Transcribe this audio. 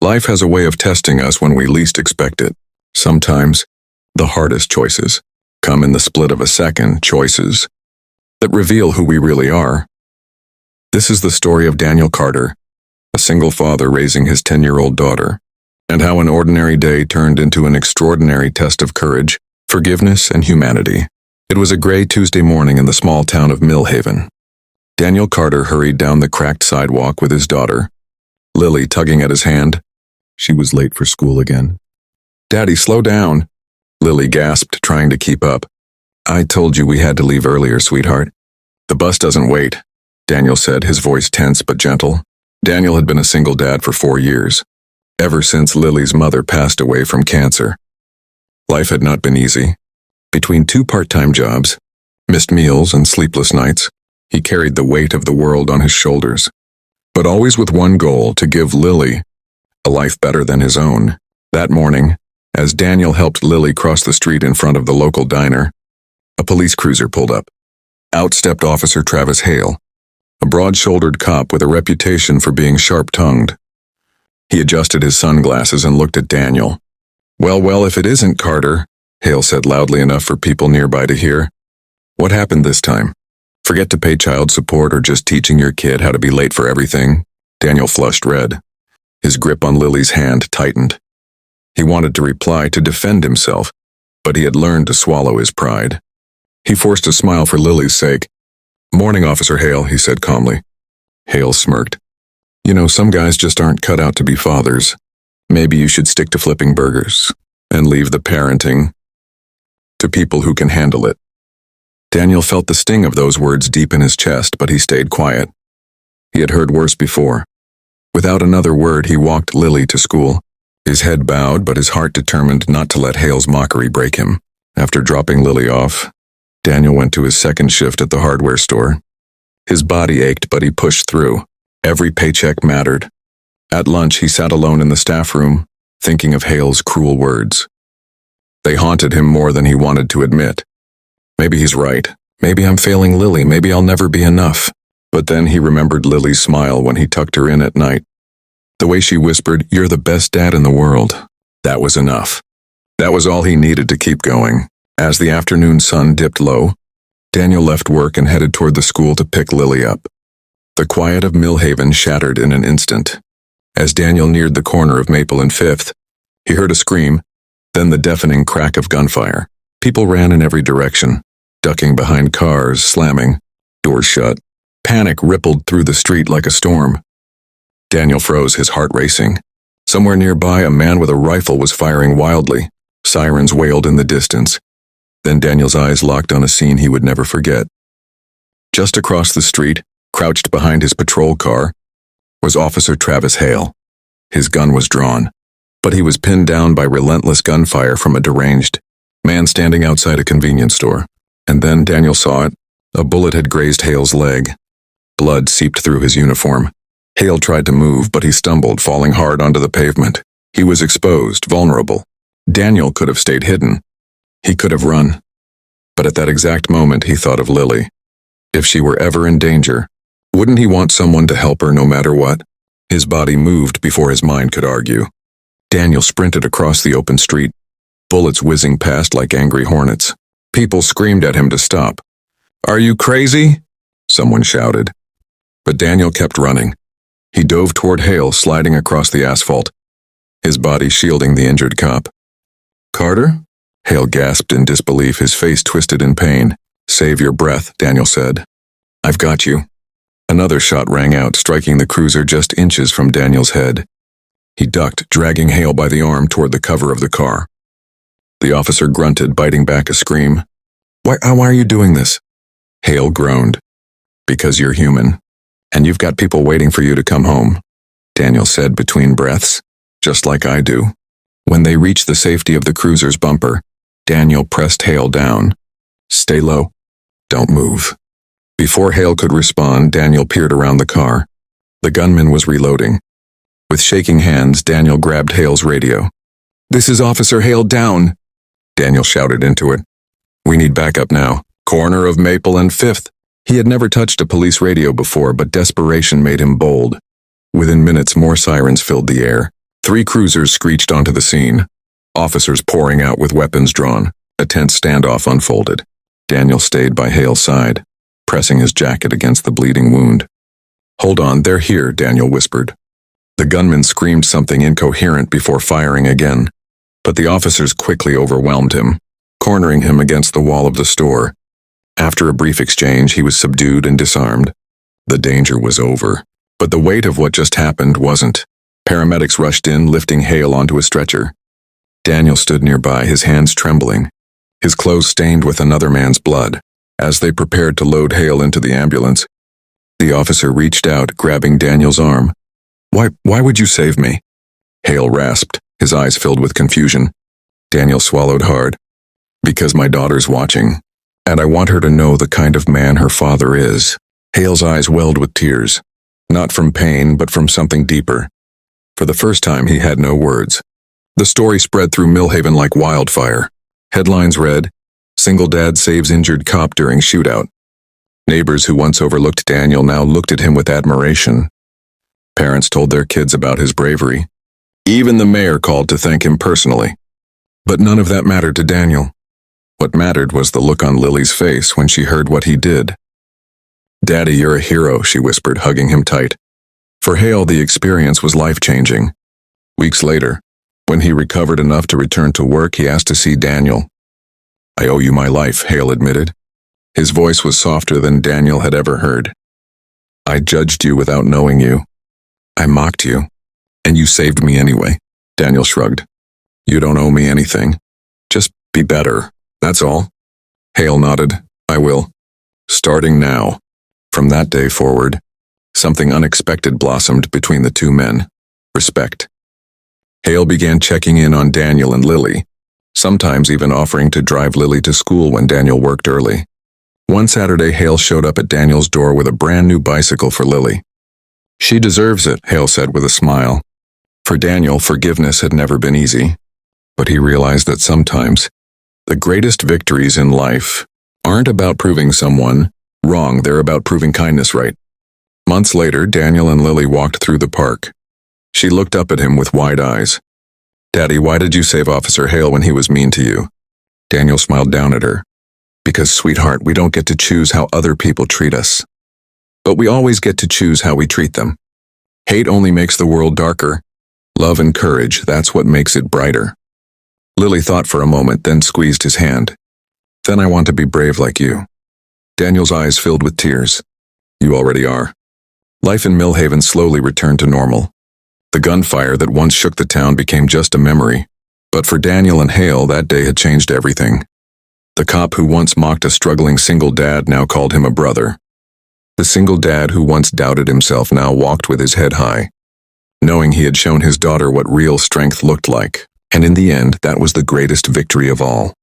Life has a way of testing us when we least expect it. Sometimes, the hardest choices come in the split of a second, choices that reveal who we really are. This is the story of Daniel Carter, a single father raising his 10-year-old daughter, and how an ordinary day turned into an extraordinary test of courage, forgiveness, and humanity. It was a gray Tuesday morning in the small town of Millhaven. Daniel Carter hurried down the cracked sidewalk with his daughter, Lily tugging at his hand. She was late for school again. "Daddy, slow down," Lily gasped, trying to keep up. "I told you we had to leave earlier, sweetheart." "The bus doesn't wait," Daniel said, his voice tense but gentle. Daniel had been a single dad for 4 years, ever since Lily's mother passed away from cancer. Life had not been easy. Between 2 part-time jobs, missed meals, and sleepless nights, he carried the weight of the world on his shoulders, but always with one goal: to give Lily a life better than his own. That morning, as Daniel helped Lily cross the street in front of the local diner, a police cruiser pulled up. Out stepped Officer Travis Hale, a broad-shouldered cop with a reputation for being sharp-tongued. He adjusted his sunglasses and looked at Daniel. Well, if it isn't Carter," Hale said loudly enough for people nearby to hear. "What happened this time? Forget to pay child support or just teaching your kid how to be late for everything?" Daniel flushed red. His grip on Lily's hand tightened. He wanted to reply, to defend himself, but he had learned to swallow his pride. He forced a smile for Lily's sake. "Morning, Officer Hale," he said calmly. Hale smirked. "You know, some guys just aren't cut out to be fathers. Maybe you should stick to flipping burgers and leave the parenting to people who can handle it." Daniel felt the sting of those words deep in his chest, but he stayed quiet. He had heard worse before. Without another word, he walked Lily to school, his head bowed but his heart determined not to let Hale's mockery break him. After dropping Lily off, Daniel went to his second shift at the hardware store. His body ached, but he pushed through. Every paycheck mattered. At lunch, he sat alone in the staff room, thinking of Hale's cruel words. They haunted him more than he wanted to admit. Maybe he's right. Maybe I'm failing Lily. Maybe I'll never be enough. But then he remembered Lily's smile when he tucked her in at night. The way she whispered, "You're the best dad in the world." That was enough. That was all he needed to keep going. As the afternoon sun dipped low, Daniel left work and headed toward the school to pick Lily up. The quiet of Millhaven shattered in an instant. As Daniel neared the corner of Maple and 5th, he heard a scream, then the deafening crack of gunfire. People ran in every direction, ducking behind cars, slamming, doors shut. Panic rippled through the street like a storm. Daniel froze, his heart racing. Somewhere nearby, a man with a rifle was firing wildly. Sirens wailed in the distance. Then Daniel's eyes locked on a scene he would never forget. Just across the street, crouched behind his patrol car, was Officer Travis Hale. His gun was drawn, but he was pinned down by relentless gunfire from a deranged man standing outside a convenience store. And then Daniel saw it. A bullet had grazed Hale's leg. Blood seeped through his uniform. Hale tried to move, but he stumbled, falling hard onto the pavement. He was exposed, vulnerable. Daniel could have stayed hidden. He could have run. But at that exact moment, he thought of Lily. If she were ever in danger, wouldn't he want someone to help her no matter what? His body moved before his mind could argue. Daniel sprinted across the open street, bullets whizzing past like angry hornets. People screamed at him to stop. "Are you crazy?" someone shouted. But Daniel kept running. He dove toward Hale, sliding across the asphalt, his body shielding the injured cop. "Carter?" Hale gasped in disbelief, his face twisted in pain. "Save your breath," Daniel said. "I've got you." Another shot rang out, striking the cruiser just inches from Daniel's head. He ducked, dragging Hale by the arm toward the cover of the car. The officer grunted, biting back a scream. Why are you doing this?" Hale groaned. "Because you're human, and you've got people waiting for you to come home," Daniel said between breaths, "just like I do." When they reached the safety of the cruiser's bumper, Daniel pressed Hale down. "Stay low. Don't move." Before Hale could respond, Daniel peered around the car. The gunman was reloading. With shaking hands, Daniel grabbed Hale's radio. "This is Officer Hale down," Daniel shouted into it. "We need backup now. Corner of Maple and 5th. He had never touched a police radio before, but desperation made him bold. Within minutes, more sirens filled the air. 3 cruisers screeched onto the scene, officers pouring out with weapons drawn. A tense standoff unfolded. Daniel stayed by Hale's side, pressing his jacket against the bleeding wound. "Hold on, they're here," Daniel whispered. The gunman screamed something incoherent before firing again, but the officers quickly overwhelmed him, cornering him against the wall of the store. After a brief exchange, he was subdued and disarmed. The danger was over, but the weight of what just happened wasn't. Paramedics rushed in, lifting Hale onto a stretcher. Daniel stood nearby, his hands trembling, his clothes stained with another man's blood. As they prepared to load Hale into the ambulance, the officer reached out, grabbing Daniel's arm. Why would you save me?" Hale rasped, his eyes filled with confusion. Daniel swallowed hard. "Because my daughter's watching, and I want her to know the kind of man her father is." Hale's eyes welled with tears, not from pain but from something deeper. For the first time, he had no words. The story spread through Millhaven like wildfire. Headlines read, "Single Dad Saves Injured Cop During Shootout." Neighbors who once overlooked Daniel now looked at him with admiration. Parents told their kids about his bravery. Even the mayor called to thank him personally. But none of that mattered to Daniel. What mattered was the look on Lily's face when she heard what he did. "Daddy, you're a hero," she whispered, hugging him tight. For Hale, the experience was life-changing. Weeks later, when he recovered enough to return to work, he asked to see Daniel. "I owe you my life," Hale admitted. His voice was softer than Daniel had ever heard. "I judged you without knowing you. I mocked you, and you saved me anyway." Daniel shrugged. "You don't owe me anything. Just be better, that's all." Hale nodded. "I will. Starting now." From that day forward, something unexpected blossomed between the two men. Respect. Hale began checking in on Daniel and Lily, sometimes even offering to drive Lily to school when Daniel worked early. One Saturday, Hale showed up at Daniel's door with a brand new bicycle for Lily. "She deserves it," Hale said with a smile. For Daniel, forgiveness had never been easy, but he realized that sometimes the greatest victories in life aren't about proving someone wrong, they're about proving kindness right. Months later, Daniel and Lily walked through the park. She looked up at him with wide eyes. "Daddy, why did you save Officer Hale when he was mean to you?" Daniel smiled down at her. "Because, sweetheart, we don't get to choose how other people treat us. But we always get to choose how we treat them. Hate only makes the world darker. Love and courage, that's what makes it brighter." Lily thought for a moment, then squeezed his hand. "Then I want to be brave like you." Daniel's eyes filled with tears. "You already are." Life in Millhaven slowly returned to normal. The gunfire that once shook the town became just a memory. But for Daniel and Hale, that day had changed everything. The cop who once mocked a struggling single dad now called him a brother. The single dad who once doubted himself now walked with his head high, knowing he had shown his daughter what real strength looked like. And in the end, that was the greatest victory of all.